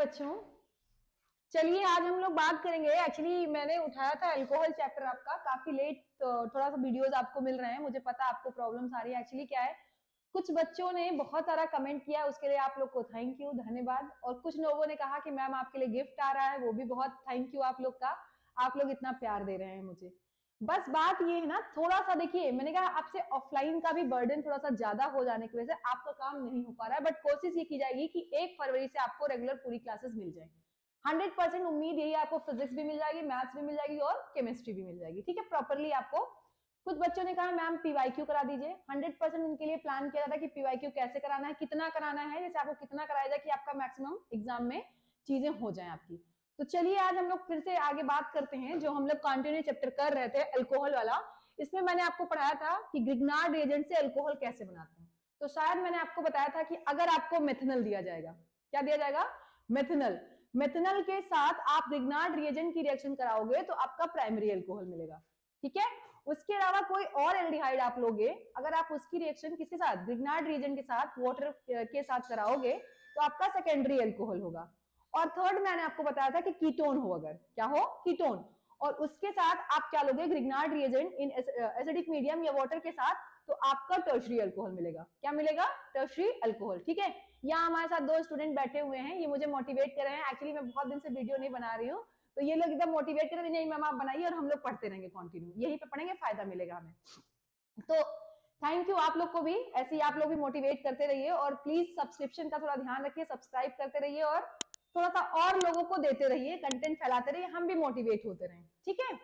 बच्चों, चलिए आज हम लोग बात करेंगे। एक्चुअली मैंने उठाया था अल्कोहल चैप्टर आपका काफी लेट, थोड़ा सा वीडियोस आपको मिल रहे हैं, मुझे पता आपको प्रॉब्लम्स आ रही है। एक्चुअली क्या है, कुछ बच्चों ने बहुत सारा कमेंट किया, उसके लिए आप लोग को थैंक यू, धन्यवाद। और कुछ लोगों ने कहा कि मैम आपके लिए गिफ्ट आ रहा है, वो भी बहुत थैंक यू आप लोग का, आप लोग इतना प्यार दे रहे हैं मुझे। बस बात ये है ना, थोड़ा सा देखिए, मैंने कहा आपसे ऑफलाइन का भी बर्डन थोड़ा सा ज्यादा हो जाने की वजह से आपका काम नहीं हो पा रहा है, बट कोशिश ये की जाएगी कि 1 फरवरी से आपको रेगुलर पूरी क्लासेस मिल जाए। 100% उम्मीद यही, आपको फिजिक्स भी मिल जाएगी, मैथ्स भी मिल जाएगी और केमिस्ट्री भी मिल जाएगी। ठीक है, प्रॉपरली आपको। कुछ बच्चों ने कहा मैम पीवाईक्यू करा दीजिए, 100% उनके लिए प्लान किया था कि पीवाईक्यू कैसे कराना है, कितना कराना है, जैसे आपको कितना कराया जाए कि आपका मैक्सिमम एग्जाम में चीजें हो जाए आपकी। तो चलिए आज हम लोग फिर से आगे बात करते हैं, जो हम लोग कंटिन्यू चैप्टर कर रहे थे अल्कोहल वाला। इसमें मैंने आपको पढ़ाया था कि ग्रिग्नार्ड रिएजेंट से अल्कोहल कैसे बनाते हैं। तो शायद मैंने आपको बताया था कि अगर आपको मेथनॉल दिया जाएगा, क्या दिया जाएगा, मेथनॉल, मेथनॉल के साथ आप ग्रिग्नार्ड रिएजेंट की रिएक्शन कराओगे तो आपका प्राइमरी अल्कोहल मिलेगा। ठीक है, उसके अलावा कोई और एल्डिहाइड आप लोगे, अगर आप उसकी रिएक्शन किसके साथ, ग्रिग्नार्ड रिएजेंट के साथ, वाटर के साथ कराओगे तो आपका सेकेंडरी अल्कोहल होगा। और थर्ड मैंने आपको बताया था कि कीटोन हो, अगर क्या हो, कीटोन, और उसके साथ आप क्या लोगे, Grignard reagent in acidic medium या वाटर के साथ, तो आपका टर्शरी अल्कोहल मिलेगा। क्या मिलेगा, टर्शरी अल्कोहल। ठीक है, यहाँ हमारे साथ 2 स्टूडेंट बैठे हुए हैं, ये मुझे मोटिवेट कर रहे हैं। एक्चुअली मैं बहुत दिन से वीडियो नहीं बना रही हूँ, तो ये लोग एकदम मोटिवेट कर रहे हैं, नहीं मैम आप बनाइए और हम लोग पढ़ते रहेंगे कंटिन्यू, यहीं पे पढ़ेंगे, फायदा मिलेगा हमें। तो थैंक यू आप लोग को भी, ऐसे ही आप लोग भी मोटिवेट करते रहिए, और प्लीज सब्सक्रिप्शन का थोड़ा ध्यान रखिए, सब्सक्राइब करते रहिए और थोड़ा सा और लोगों को देते रहिए, कंटेंट फैलाते रहिए, हम भी मोटिवेट होते रहें। ठीक है,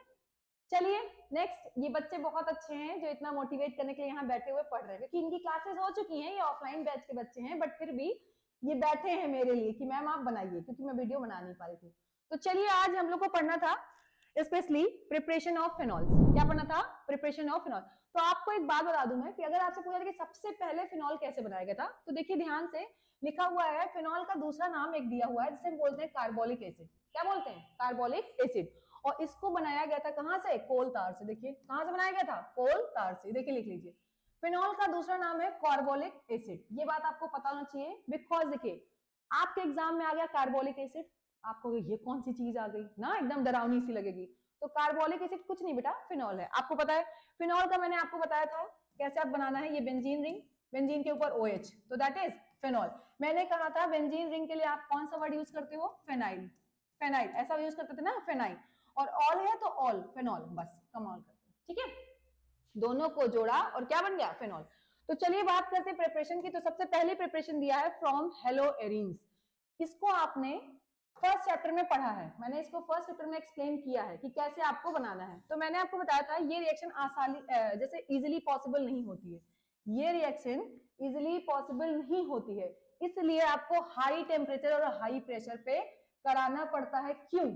चलिए नेक्स्ट, ये बच्चे बहुत अच्छे हैं जो इतना मोटिवेट करने के लिए यहाँ बैठे हुए पढ़ रहे हैं, क्योंकि इनकी क्लासेस हो चुकी हैं, ये ऑफलाइन बैच के बच्चे हैं, बट फिर भी ये बैठे हैं मेरे लिए कि मैम आप बनाइए, क्योंकि मैं वीडियो बना नहीं पा रही थी। तो चलिए आज हम लोग को पढ़ना था स्पेशली प्रिपरेशन ऑफ फिनॉल। क्या पढ़ना था, प्रिपरेशन ऑफ फिनॉल। तो आपको एक बात बता दूं मैं कि अगर आपसे पूछा जाए कि सबसे पहले फिनॉल कैसे बनाया गया था, तो देखिए ध्यान से, लिखा हुआ है फिनॉल का दूसरा नाम एक दिया हुआ है जिसे हम बोलते हैं कार्बोलिक एसिड। क्या बोलते हैं, कार्बोलिक एसिड। और इसको बनाया गया था कहां से, कोल तार से। देखिए कहां से बनाया गया था, कोल तार से। देखिए लिख लीजिए, फिनॉल का दूसरा नाम है कार्बोलिक एसिड, ये बात आपको पता होना चाहिए। बिकॉज देखिए आपके एग्जाम में आ गया कार्बोलिक एसिड, आपको ये कौन सी चीज आ गई ना, एकदम डरावनी सी लगेगी। तो कार्बोलिक एसिड कुछ नहीं बेटा, फिनॉल है। आपको पता है फिनॉल का मैंने आपको बताया था कैसे आप बनाना है, ये बेंजीन रिंग, बेंजीन के ऊपर OH, तो दैट इज फिनॉल। मैंने कहा था बेंजीन रिंग के लिए आप कौन सा वर्ड यूज करते हो, फेनाइल, फेनाइल ऐसा यूज करते थे ना, फेनाइल। और ऑल है तो ऑल, फेनॉल, बस कमाल करते हैं। ठीक है, दोनों को जोड़ा और क्या बन गया, फेनॉल। तो चलिए बात करते हैं प्रिपरेशन की। तो सबसे पहले प्रिपरेशन दिया है फ्रॉम हेलो एरिन्स। इसको आपने फर्स्ट चैप्टर में पढ़ा है, मैंने इसको फर्स्ट चैप्टर में एक्सप्लेन किया है कि कैसे आपको बनाना है। तो मैंने आपको बताया था ये रिएक्शन आसानी जैसे इजीली पॉसिबल नहीं होती है, ये रिएक्शन इजीली पॉसिबल नहीं होती है, इसलिए आपको हाई टेम्परेचर और हाई प्रेशर पे कराना पड़ता है। क्यों,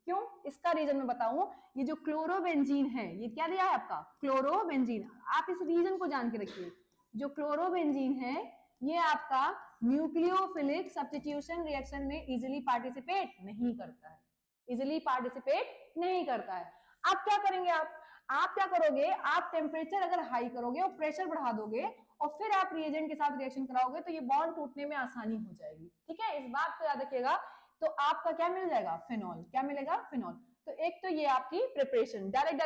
क्यों, इसका रीजन मैं बताऊं। ये जो क्लोरोबेंजीन है, ये क्या दिया है आपका, क्लोरोबेंजीन, आप इस रीजन को जान के रखिए। जो क्लोरोबेंजीन है ये आपका न्यूक्लियोफिलिक सब्स्टिट्यूशन रिएक्शन में इजीली पार्टिसिपेट नहीं करता है, इजीली पार्टिसिपेट नहीं करता है। अब क्या करेंगे आप क्या करोगे, आप टेम्परेचर अगर हाई करोगे और प्रेशर बढ़ा दोगे और फिर आप रिएजेंट के साथ रिएक्शन कराओगे तो ये बॉन्ड टूटने में आसानी हो जाएगी। ठीक है, इस बात को याद रखिएगा। तो आपका क्या मिल जाएगा, फिनॉल। क्या मिलेगा, फिनॉल। तो एक तो ये आपकी प्रिपरेशन, डायरेक्ट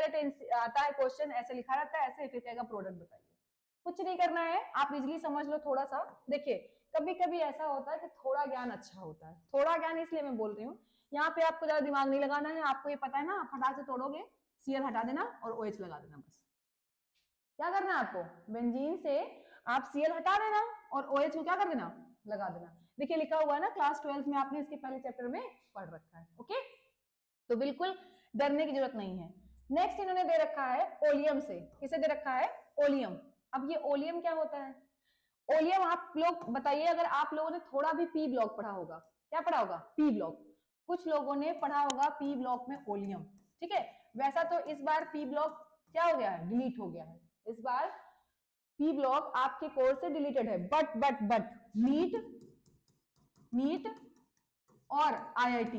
आता है क्वेश्चन, ऐसे लिखा रहता है, ऐसे फिर कहेगा प्रोडक्ट बताइए। कुछ नहीं करना है, आप इजीली समझ लो थोड़ा सा। देखिए कभी कभी ऐसा होता है कि थोड़ा ज्ञान अच्छा होता है, थोड़ा ज्ञान इसलिए मैं बोल रही हूँ, यहाँ पे आपको ज्यादा दिमाग नहीं लगाना है, आपको ये पता है ना, आप फटाक से तोड़ोगे, Cl हटा देना और OH लगा देना, बस। क्या करना है आपको, बेंजीन से आप Cl हटा देना और OH को क्या कर देना, लगा देना। देखिए लिखा हुआ है ना, क्लास 12 में आपने इसके पहले चैप्टर में पढ़ रखा है। ओके, तो बिल्कुल डरने की जरूरत नहीं है। नेक्स्ट इन्होंने दे रखा है ओलियम से, किसे दे रखा है, ओलियम। अब ये ओलियम क्या होता है, ओलियम आप लोग बताइए, अगर आप लोगों ने थोड़ा भी पी ब्लॉक पढ़ा होगा, क्या पढ़ा होगा, पी ब्लॉक, कुछ लोगों ने पढ़ा होगा पी ब्लॉक में ओलियम। ठीक है, वैसा तो इस बार पी ब्लॉक क्या हो गया है, डिलीट हो गया है। इस बार पी ब्लॉक आपके कोर्स से डिलीटेड है, बट नीट और IIT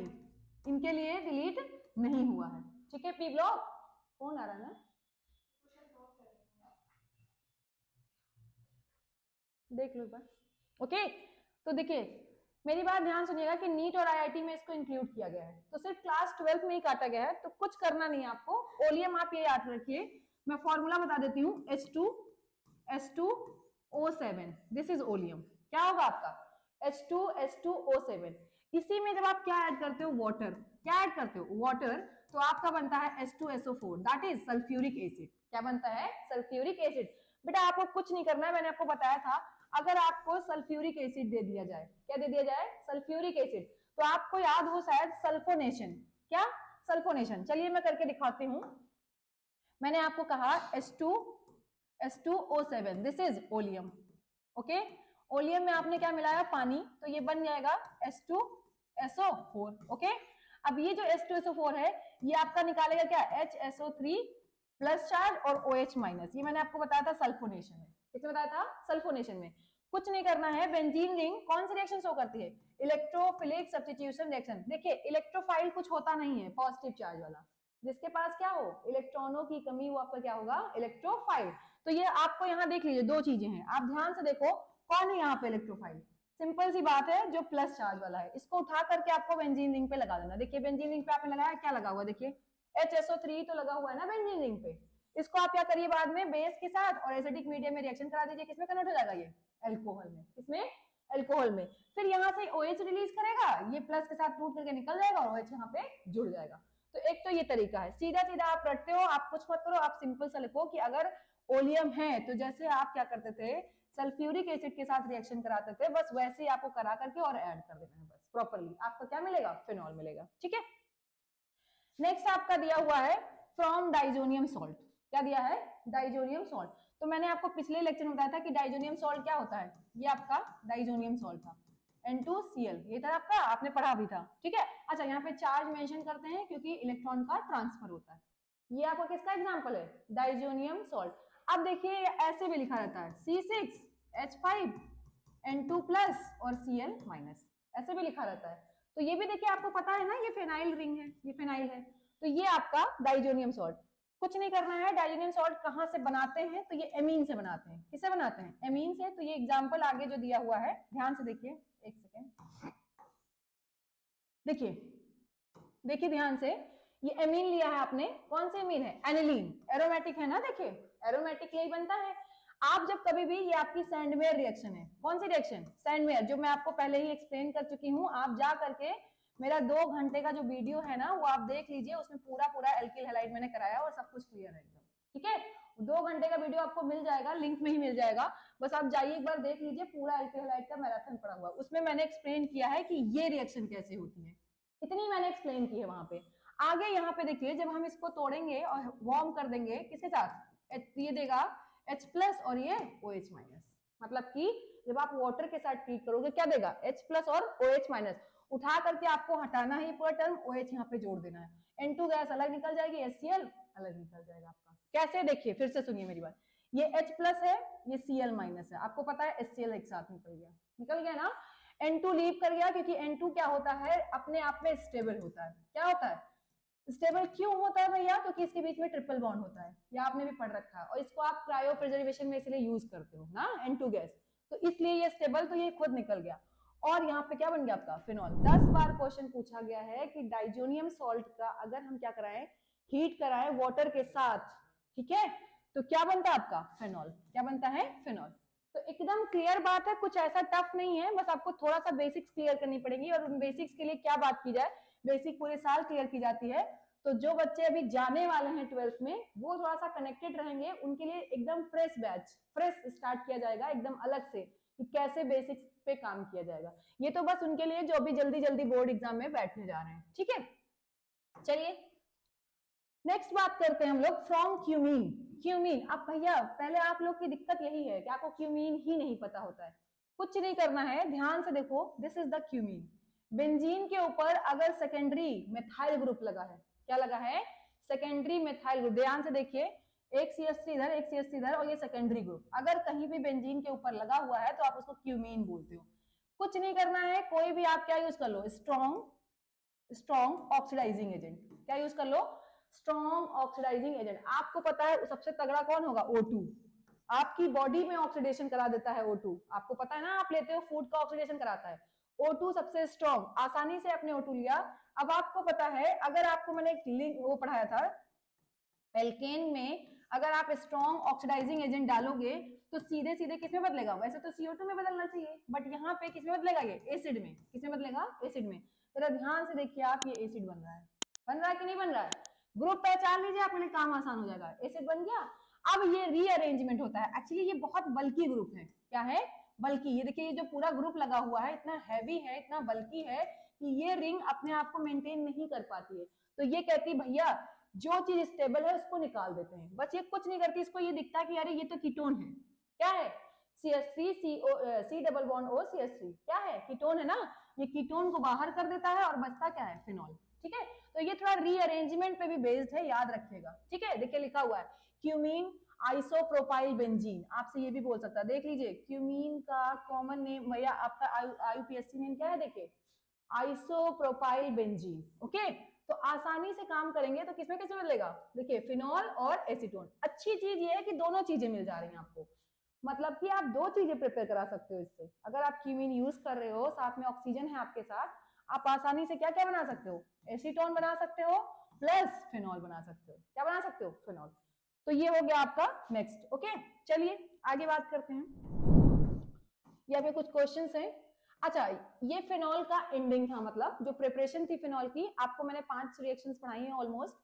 इनके लिए डिलीट नहीं हुआ है। ठीक है, पी ब्लॉक, कौन आ रहा है ना, देख लो एक बार। ओके, तो देखिए मेरी बात ध्यान सुनिएगा कि नीट और आईआईटी में इसको इंक्लूड किया गया है, तो सिर्फ क्लास 12 में ही काटा गया है, तो कुछ करना नहीं है आपको। ओलियम आप ये याद रखिए, मैं फॉर्मूला बता देती हूँ, H2S2O7, दिस इज ओलियम। क्या होगा आपका H2S2O7। इसी में जब आप क्या ऐड करते हो, वाटर, क्या ऐड करते हो, वाटर, तो आपका बनता है H2SO4, that is sulphuric acid. क्या बनता है, सल्फ्यूरिक एसिड। बेटा आपको कुछ नहीं करना है, मैंने आपको बताया था, अगर आपको सल्फ्यूरिक एसिड दे दिया जाए, क्या दे दिया जाए, सल्फ्यूरिक एसिड, तो आपको याद हो शायद सल्फोनेशन। क्या, सल्फोनेशन। चलिए मैं करके दिखाती हूँ। मैंने आपको कहा H2S2O7, this is oleum. Okay, oleum में आपने क्या मिलाया, पानी, तो ये बन जाएगा H2SO4। ओके, अब ये जो H2SO4 है ये आपका निकालेगा क्या, HSO3 प्लस चार्ज और OH माइनस। ये मैंने आपको बताया था सल्फोनेशन में। किसमें बताया था, सल्फोनेशन में। कुछ नहीं करना है, बेंजीन रिंग कौन सी रिएक्शन शो करती है, इलेक्ट्रोफिलिक सब्स्टिट्यूशन रिएक्शन। देखिए इलेक्ट्रोफाइल कुछ होता नहीं है पॉजिटिव चार्ज वाला, जिसके पास क्या हो, इलेक्ट्रॉनों की कमी, वो आपका क्या होगा, इलेक्ट्रोफाइल। तो ये आपको यहाँ देख लीजिए, दो चीजें हैं, आप ध्यान से देखो कौन है यहाँ पे इलेक्ट्रोफाइल। सिंपल सी बात है, जो प्लस चार्ज वाला है, इसको उठा करके आपको बेंजीन रिंग पे लगा देना। देखिए बेंजीन रिंग पे आपने लगाया, क्या लगा हुआ, देखिए HSO3 तो लगा हुआ है ना बेंजीन रिंग पे। इसको आप क्या करिए, बाद में बेस के साथ और एसिडिक मीडियम में रिएक्शन करा दीजिए, किसमें कन्वर्ट हो जाएगा, ये अल्कोहल में। किसमें, अल्कोहल में। फिर यहाँ से OH रिलीज करेगा, ये प्लस के साथ टूट करके निकल जाएगा और OH यहाँ पे जुड़ जाएगा। तो एक तो ये तरीका है, सीधा सीधा आप रटते हो, आप कुछ मत करो, आप सिंपल सा लिखो कि अगर ओलियम है तो जैसे आप क्या करते थे, सल्फ्यूरिक एसिड के साथ रिएक्शन कराते थे, बस वैसे ही आपको करा करके और ऐड कर देना है बस प्रॉपरली, आपको क्या मिलेगा, फिनॉल मिलेगा। ठीक है, नेक्स्ट आपका दिया हुआ है फ्रॉम डाइजोनियम सॉल्ट। क्या दिया है, डाइजोनियम सॉल्ट। तो मैंने आपको पिछले लेक्चर में बताया था कि डाइजोनियम सॉल्ट क्या होता है, ये आपका डाइजोनियम सॉल्ट था, N2Cl, ये था आपका, आपने पढ़ा भी था। ठीक है, अच्छा यहाँ पे चार्ज मेंशन करते हैं क्योंकि इलेक्ट्रॉन का ट्रांसफर होता है। ये आपका किसका एग्जांपल है, डाइजोनियम सॉल्ट। अब देखिए ऐसे भी लिखा रहता है C6H5N2 प्लस और Cl माइनस, ऐसे भी लिखा रहता है। तो ये भी देखिए आपको पता है ना, ये फेनाइल रिंग है, ये फेनाइल है, तो ये आपका डाइजोनियम सॉल्ट। कुछ नहीं करना है, डाइजोनियम सॉल्ट कहाँ से बनाते हैं, तो ये एमीन से बनाते हैं। किससे बनाते हैं, एमीन से। तो ये एग्जांपल आगे जो दिया हुआ है, ध्यान से देखिए, एक सेकेंड, देखिए देखिए ध्यान से, ये एमीन लिया है आपने, कौन सी एमीन है, एनिलीन, एरोमेटिक है ना, देखिए एरोमेटिक यही बनता है। आप जब कभी भी, ये आपकी सैंडवेयर रिएक्शन है, कौन सी रिएक्शन, सैंडवेयर, जो मैं आपको पहले ही एक्सप्लेन कर चुकी हूँ, आप जा करके मेरा 2 घंटे का जो वीडियो है ना वो आप देख लीजिए, उसमें पूरा पूरा एल्किल हैलाइड मैंने कराया और सब कुछ क्लियर है एकदम। ठीक है, 2 घंटे का वीडियो आपको मिल जाएगा, लिंक में ही मिल जाएगा, बस आप जाइए एक बार देख लीजिए, पूरा एल्किल हैलाइड का मैराथन पड़ा हुआ, उसमें मैंने एक्सप्लेन किया है कि ये रिएक्शन कैसे होती है, इतनी मैंने एक्सप्लेन की है वहां पे। आगे यहाँ पे देखिए, जब हम इसको तोड़ेंगे और वार्म कर देंगे, किसके साथ, ये देगा H प्लस और ये OH माइनस, मतलब कि जब आप वाटर के साथ ट्रीट करोगे क्या देगा, H प्लस और OH माइनस। उठा करके आपको हटाना है पूरा टर्म, OH यहाँ पे जोड़ देना है, N2 गैस अलग निकल जाएगी, HCl अलग निकल जाएगा आपका। कैसे, देखिए फिर से सुनिए मेरी बात, ये H प्लस है, ये Cl माइनस है, आपको पता है HCl एक साथ निकल गया ना, N2 लीव कर गया, क्योंकि N2 क्या होता है, अपने आप में स्टेबल होता है। क्या होता है, स्टेबल क्यों होता है भैया, क्योंकि इसके बीच में ट्रिपल बॉन्ड होता है, ये आपने भी पढ़ रखा है, और इसको आप क्रायो प्रिजर्वेशन में इसलिए यूज करते हो ना, N2 गैस, तो इसलिए ये स्टेबल, तो ये खुद निकल गया। और यहाँ पे क्या बन गया आपका, फिनॉल। 10 बार क्वेश्चन पूछा गया है कि डाइजोनियम सॉल्ट का अगर हम क्या कराएं, हीट कराएं वाटर के साथ, ठीक है, तो क्या बनता है आपका, फिनॉल। क्या बनता है, फिनॉल। तो एकदम क्लियर बात है, कुछ ऐसा टफ नहीं है, बस आपको थोड़ा सा बेसिक्स क्लियर करनी पड़ेगी, और उन बेसिक्स के लिए क्या बात की जाए, बेसिक पूरे साल क्लियर की जाती है। तो जो बच्चे अभी जाने वाले हैं 12th में, वो थोड़ा सा कनेक्टेड रहेंगे, उनके लिए एकदम फ्रेश बैच, फ्रेश स्टार्ट किया जाएगा एकदम अलग से, कि कैसे बेसिक्स पे काम किया जाएगा। ये तो बस उनके लिए जो अभी जल्दी जल्दी बोर्ड एग्जाम में बैठने जा रहे हैं। ठीक है, चलिए नेक्स्ट बात करते हैं हम लोग, फ्रॉम क्यूमीन। क्यूमीन, अब भैया पहले आप लोग की दिक्कत यही है कि आपको क्यूमीन ही नहीं पता होता है। कुछ नहीं करना है, ध्यान से देखो, this is the cumene. Benzene के ऊपर अगर सेकेंडरी मेथाइल ग्रुप लगा है, क्या लगा है, सेकेंडरी मेथाइल ग्रुप, ध्यान से देखिए, एक CH3 इधर, एक CH3 इधर, और ये सेकेंडरी ग्रुप अगर कहीं भी बेंजीन के ऊपर लगा हुआ है तो आप उसको क्यूमीन बोलते हो। कुछ नहीं करना है, कोई भी आप क्या यूज कर लो, स्ट्रॉन्ग ऑक्सीडाइजिंग एजेंट। क्या यूज कर लो, स्ट्रॉन्ग ऑक्सीडाइजिंग एजेंट। आपको पता है सबसे तगड़ा कौन होगा, O2, आपकी बॉडी में ऑक्सीडेशन करा देता है O2, आपको पता है ना, आप लेते हो फूड का ऑक्सीडेशन कराता है, O2 सबसे स्ट्रॉन्ग, आसानी से आपने O2 लिया। अब आपको पता है, अगर आपको मैंने एक लिंक वो पढ़ाया था, एल्केन में अगर आप स्ट्रॉन्ग ऑक्सीडाइजिंग एजेंट डालोगे तो सीधे सीधे किसमें बदलेगा, वैसे तो CO2 में बदलना चाहिए, बट यहाँ पे किसमें बदलेगा, ये एसिड में। किसमें बदलेगा, एसिड में। जरा ध्यान से देखिए आप, ये एसिड बन रहा है, बन रहा है कि नहीं बन रहा है? ग्रुप पहचान लीजिए, आपके काम आसान हो जाएगा। एसिड बन गया। अब ये रीअरेंजमेंट होता है, एक्चुअली ये बहुत बल्कि ग्रुप है। क्या है, बल्कि। ये देखिए, ये जो पूरा ग्रुप लगा हुआ है इतना हैवी है, इतना बल्कि है कि ये रिंग अपने आप को मेंटेन नहीं कर पाती है। तो ये कहती भैया जो चीज स्टेबल है उसको निकाल देते हैं, बस ये कुछ नहीं करती। इसको ये दिखता है कि अरे ये तो कीटोन है। क्या है, CH3 C double bond O CH3, क्या है, कीटोन है ना। ये कीटोन को बाहर कर देता है और बचता क्या है, फिनॉल। ठीक है, तो ये थोड़ा रीअरेंजमेंट पे भी बेस्ड है, याद रखिएगा। ठीक है, देखिए लिखा हुआ है क्यूमीन आइसोप्रोपाइल बेंजीन, आपसे ये भी बोल सकता है, देख लीजिए क्यूमीन का कॉमन नेम भैया आपका IUPAC नेम क्या है, देखिए आइसोप्रोपाइल बेंजीन। ओके, तो आसानी से काम करेंगे तो किसमें किसमें बदलेगा, देखिए फिनॉल और एसीटोन। अच्छी चीज ये है कि दोनों चीजें मिल जा रही हैं आपको, मतलब कि आप दो चीजें प्रिपेयर करा सकते हो इससे। अगर आप क्यूमीन यूज कर रहे हो, साथ में ऑक्सीजन है आपके साथ, आप आसानी से क्या क्या बना सकते हो, एसीटोन बना सकते हो प्लस फिनॉल बना सकते हो। क्या बना सकते हो, फिनॉल। तो ये हो गया आपका नेक्स्ट। ओके, चलिए आगे बात करते हैं। यहाँ पे कुछ क्वेश्चंस हैं। अच्छा, ये फिनॉल का एंडिंग था, मतलब जो प्रिपरेशन थी फिनॉल की, आपको मैंने 5 रिएक्शंस पढ़ाई हैं ऑलमोस्ट।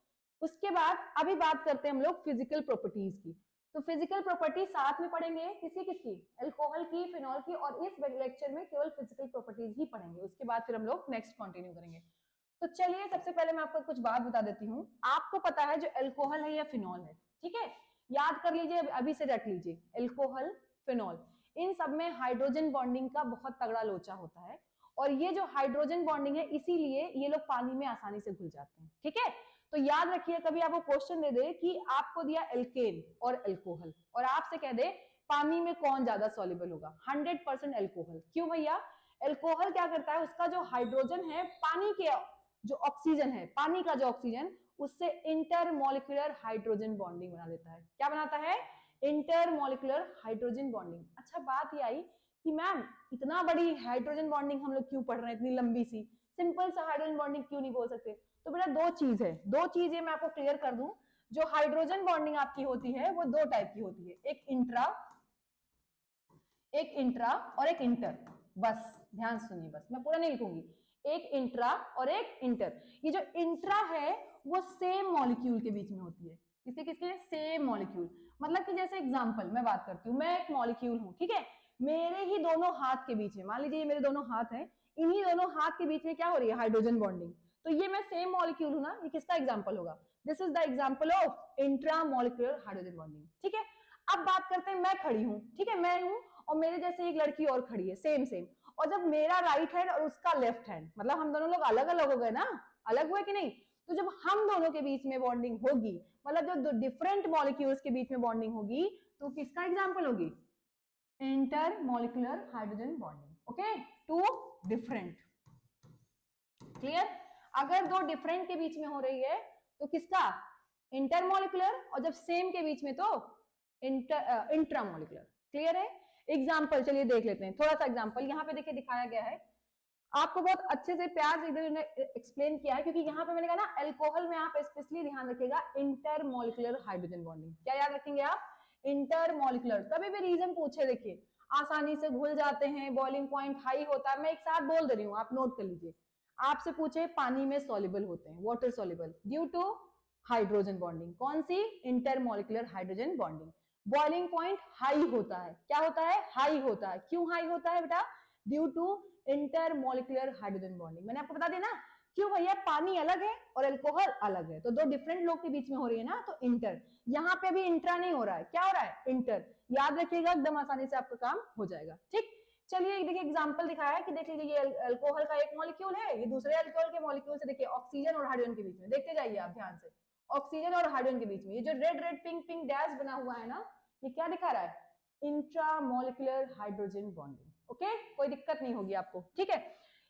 उसके बाद अभी बात करते हैं हम लोग फिजिकल प्रॉपर्टीज की। तो फिजिकल प्रॉपर्टी साथ में पढ़ेंगे, किसी किसकी, अल्कोहल की, फिनॉल की, और इस लेक्चर में केवल फिजिकल प्रॉपर्टीज ही पढ़ेंगे। उसके बाद फिर हम लोग नेक्स्ट कंटिन्यू करेंगे। तो चलिए सबसे पहले मैं आपको कुछ बात बता देती हूँ। आपको पता है जो अल्कोहल है या फिनॉल है, ठीक है, याद कर लीजिए, अभी से रट लीजिए, अल्कोहल, फिनॉल, इन सब में हाइड्रोजन बॉन्डिंग का बहुत तगड़ा लोचा होता है। और ये जो हाइड्रोजन बॉन्डिंग है, इसीलिए ये लोग पानी में आसानी से घुल जाते हैं। ठीक है, तो याद रखिए, कभी आपको क्वेश्चन दे दे कि आपको दिया एल्केन और अल्कोहल, और आपसे कह दे पानी में कौन ज्यादा सॉल्युबल होगा, 100% अल्कोहल। क्यों भैया, अल्कोहल क्या करता है, उसका जो हाइड्रोजन है, पानी के जो ऑक्सीजन है, पानी का जो ऑक्सीजन, उससे इंटरमोलिकुलर हाइड्रोजन बॉन्डिंग बना देता है। क्या बनाता है, इंटरमोलिकुलर हाइड्रोजन बॉन्डिंग। अच्छा, बात ये आई कि मैम इतना बड़ी हाइड्रोजन बॉन्डिंग हम लोग क्यों पढ़ रहे हैं, इतनी लंबी सी, सिंपल सा हाइड्रोजन बॉन्डिंग क्यों नहीं बोल सकते? तो बेटा दो चीज है, दो चीजें मैं आपको क्लियर कर दूं। जो हाइड्रोजन बॉन्डिंग आपकी होती है वो दो टाइप की होती है, एक इंट्रा और एक इंटर। बस ध्यान सुनिए, बस मैं पूरा नहीं लिखूंगी, एक इंट्रा और एक इंटर। ये जो इंट्रा है वो सेम मॉलिक्यूल के बीच में होती है। किसके किसके, सेम मॉलिक्यूल। मतलब कि जैसे एग्जांपल मैं बात करती हूँ, मैं एक मॉलिक्यूल हूँ, ठीक है, मेरे ही दोनों हाथ के बीच में, मान लीजिए ये मेरे दोनों हाथ हैं, इन्हीं दोनों हाथ के बीच में क्या हो रही है, हाइड्रोजन बॉन्डिंग। तो ये मैं सेम मॉलिक्यूल हूँ ना, ये किसका एग्जाम्पल होगा, this is the example of intra molecular hydrogen bonding. ठीक है, अब बात करते हैं, मैं खड़ी हूँ, ठीक है, मैं हूँ और मेरे जैसे एक लड़की और खड़ी है, सेम सेम, और जब मेरा राइट हैंड और उसका लेफ्ट हैंड, मतलब हम दोनों लोग अलग अलग हो गए ना, अलग हुए कि नहीं? तो जब हम दोनों के बीच में बॉन्डिंग होगी, मतलब जो दो डिफरेंट मॉलिक्यूल्स के बीच में बॉन्डिंग होगी, तो किसका एग्जांपल होगी, intermolecular hydrogen bonding. Okay, two different, clear. अगर दो डिफरेंट के बीच में हो रही है तो किसका, इंटरमोलिकुलर, और जब सेम के बीच में तो इंट्रामोलिकुलर। क्लियर है? एग्जाम्पल चलिए देख लेते हैं, थोड़ा सा एग्जाम्पल यहाँ पे देखिए दिखाया गया है, आपको बहुत अच्छे से प्यार से इधर एक्सप्लेन किया है, क्योंकि यहाँ पे मैंने कहा ना, अल्कोहल में आप स्पेशली ध्यान रखिएगा इंटरमोलिकुलर हाइड्रोजन बॉन्डिंग। क्या याद रखेंगे आप, इंटरमोलिकुलर। कभी भी रीजन पूछे, देखिए आसानी से घुल जाते हैं, बॉइलिंग पॉइंट हाई होता है, मैं एक साथ बोल दे रही हूँ, आप नोट कर लीजिए। आपसे पूछे पानी में सॉल्युबल होते हैं, water soluble, due to hydrogen bonding. कौन सी, intermolecular hydrogen bonding. Boiling point high होता है, क्या होता है, हाई होता है। क्यों हाई होता है बेटा, due to intermolecular hydrogen bonding. मैंने आपको बता दिया ना, क्यों भैया, पानी अलग है और अल्कोहल अलग है, तो दो डिफरेंट लोग के बीच में हो रही है ना, तो इंटर। यहाँ पे भी इंट्रा नहीं हो रहा है, क्या हो रहा है, इंटर। याद रखिएगा, एकदम आसानी से आपका काम हो जाएगा। ठीक, चलिए देखिए एग्जांपल दिखाया है कि देख लीजिए, ये अल्कोहल का एक मॉलिक्यूल है, ये दूसरे अल्कोहल के मॉलिक्यूल से, देखिए ऑक्सीजन और हाइड्रोजन के बीच में, देखते जाइए आप ध्यान से, ऑक्सीजन और हाइड्रोजन के बीच में ये जो red red pink pink dash बना हुआ है ना, ये क्या दिखा रहा है, इंट्रामोलिकुलर हाइड्रोजन बॉन्डिंग। ओके, कोई दिक्कत नहीं होगी आपको। ठीक है,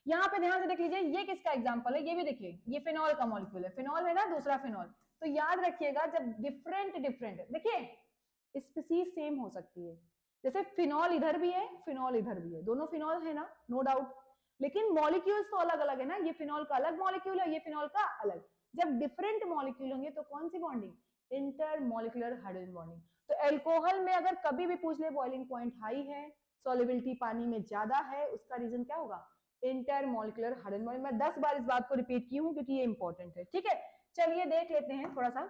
यहाँ पे ध्यान से देख लीजिए, ये किसका एग्जांपल है, ये भी देखिए, ये फिनॉल का मॉलिक्यूल है, फिनॉल है ना, दूसरा फिनॉल। तो याद रखिएगा, जब डिफरेंट डिफरेंट, देखिए स्पीसीज सेम हो सकती है, जैसे फिनॉल इधर भी है, फिनॉल इधर भी है, दोनों फिनॉल है ना, नो डाउट, लेकिन मॉलिक्यूल्स तो अलग अलग है ना, ये फिनॉल का अलग मॉलिक्यूल है, ये फिनॉल का अलग। जब डिफरेंट मॉलिक्यूल होंगे तो कौन सी bonding, intermolecular hydrogen bonding. तो एल्कोहल में अगर कभी भी पूछ ले बॉइलिंग पॉइंट हाई है, सॉल्युबिलिटी पानी में ज्यादा है, उसका रीजन क्या होगा, इंटर मॉलिक्यूलर हाइड्रोजन बॉन्डिंग। मैं 10 बार इस बात को रिपीट की हूँ क्योंकि ये इंपॉर्टेंट है, ठीक है। चलिए देख लेते हैं थोड़ा सा।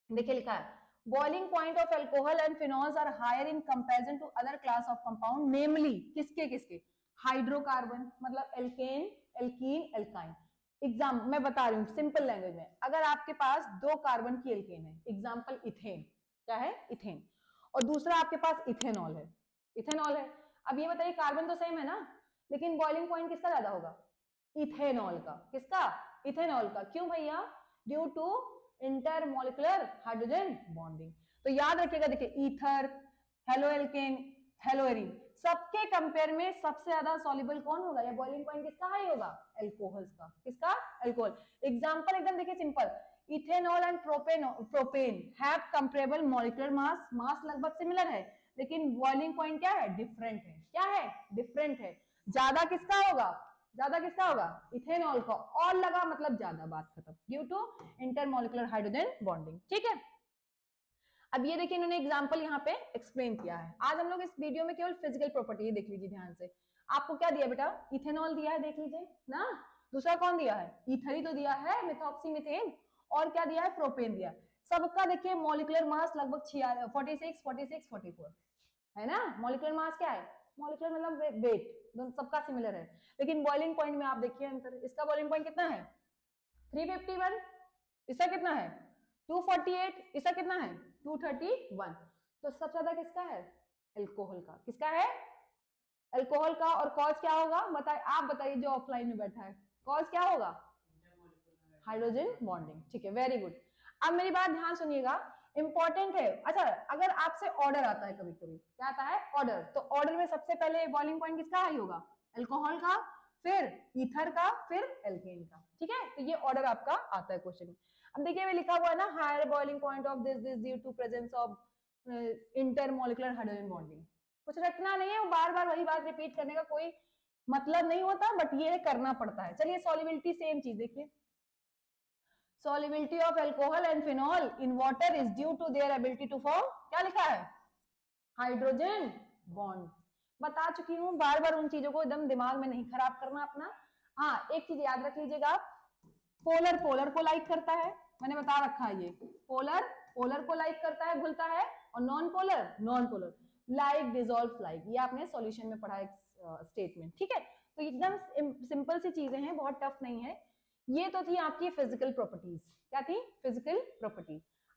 देखिए लिखा है boiling point of alcohol and phenols are higher in comparison to other class of compound, namely किसके किसके, हाइड्रोकार्बन मतलब एल्केन, एल्कीन, एल्काइन। एग्जाम मैं बता रही हूँ सिंपल लैंग्वेज में, अगर आपके पास 2 कार्बन की एल्केन है, एग्जाम्पल इथेन, क्या है इथेन, और दूसरा आपके पास इथेनॉल है, इथेनॉल है। अब ये बताइए कार्बन तो सेम है ना, लेकिन बॉइलिंग पॉइंट किसका ज्यादा होगा, इथेनॉल का। किसका, इथेनॉल का। क्यों भैया, due to intermolecular hydrogen bonding. तो याद रखिएगा, देखिए ether, halo alkane, halo arene, सबके कंपेयर में सबसे ज्यादा सॉल्युबल कौन होगा, या बॉइलिंग पॉइंट किसका हाई होगा, एल्कोहल्स का। किसका, एल्कोहल। एग्जांपल एकदम देखिए simple, ethanol and propane have comparable molecular mass, mass लगभग सिमिलर है, लेकिन बॉइलिंग पॉइंट क्या है, डिफरेंट है। क्या है, डिफरेंट है। ज्यादा किसका होगा, ज्यादा किसका होगा, इथेनॉल का, और लगा मतलब ज्यादा, बात खत्म, due to intermolecular hydrogen bonding, ठीक है। अब ये देखिए इन्होंने एग्जांपल यहाँ पे एक्सप्लेन किया है। आज हम लोग इस वीडियो में केवल फिजिकल प्रॉपर्टी देख लीजिए ध्यान से। आपको क्या दिया बेटा, इथेनॉल दिया है, देख लीजिए ना। दूसरा कौन दिया है, ईथर ही तो दिया है, मिथॉक्सीमीथेन। और क्या दिया है, प्रोपेन दिया है। सबका देखिए मॉलिक्यूलर मास लगभग 46, 46, 44 है ना। मॉलिक्यूलर मास क्या है, मॉलिक्यूलर मतलब वेट, सबका सिमिलर है। लेकिन बॉइलिंग पॉइंट में आप देखिए अंतर, इसका बॉइलिंग पॉइंट कितना है 351, इसका कितना है 248, इसका कितना है 231। तो सबसे ज्यादा किसका है, एल्कोहल का। किसका है, एल्कोहल का। और कॉज क्या होगा, बताइए, आप बताइए जो ऑफलाइन में बैठा है, कॉज क्या होगा, हाइड्रोजन बॉन्डिंग, ठीक है, वेरी गुड। अब मेरी बात ध्यान सुनिएगा, इंपॉर्टेंट है। अच्छा, अगर आपसे ऑर्डर आता है कभी कभी, क्या आता है, ऑर्डर, तो ऑर्डर में सबसे पहले बॉइलिंग पॉइंट किसका हाई होगा, एल्कोहल का, फिर ईथर का, फिर एल्केन का, ठीक है। तो ये ऑर्डर आपका आता है क्वेश्चन में। अब देखिए लिखा हुआ है ना, higher boiling point of this due to presence of intermolecular hydrogen bonding. कुछ रटना नहीं है, वो बार बार वही बात रिपीट करने का कोई मतलब नहीं होता, बट ये करना पड़ता है। चलिए सॉल्युबिलिटी सेम चीज देखिए, solubility of alcohol and phenol in water is due to their ability to form, क्या लिखा है, हाइड्रोजन बॉन्ड। बता चुकी हूं, बार बार उन चीजों को एकदम दिमाग में नहीं खराब करना अपना। हाँ, एक चीज याद रख लीजिएगा, पोलर पोलर को लाइक करता है, मैंने बता रखा है, ये पोलर पोलर को लाइक करता है, घुलता है, और non polar non polar, like dissolve like, ये आपने सॉल्यूशन में पढ़ा एक स्टेटमेंट, ठीक है। तो एकदम सिंपल सी चीजें हैं, बहुत टफ नहीं है। ये तो थी आपकी फिजिकल प्रॉपर्टीज, क्या थी, फिजिकल प्रॉपर्टी।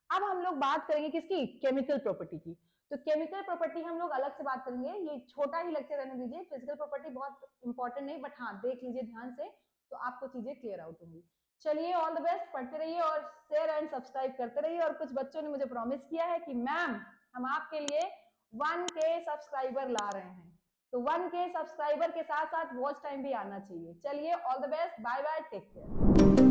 अब हम लोग बात करेंगे किसकी, केमिकल प्रॉपर्टी की। तो केमिकल प्रॉपर्टी हम लोग अलग से बात करेंगे, ये छोटा ही लेक्चर रहने दीजिए, फिजिकल प्रॉपर्टी बहुत इंपॉर्टेंट नहीं, बट हाँ देख लीजिए ध्यान से, तो आपको चीजें क्लियर आउट होंगी। चलिए ऑल द बेस्ट, पढ़ते रहिए और शेयर एंड सब्सक्राइब करते रहिए। और कुछ बच्चों ने मुझे प्रॉमिस किया है कि मैम हम आपके लिए 1K सब्सक्राइबर ला रहे हैं, तो 1K सब्सक्राइबर के साथ साथ वॉच टाइम भी आना चाहिए। चलिए all the best, bye bye, take care.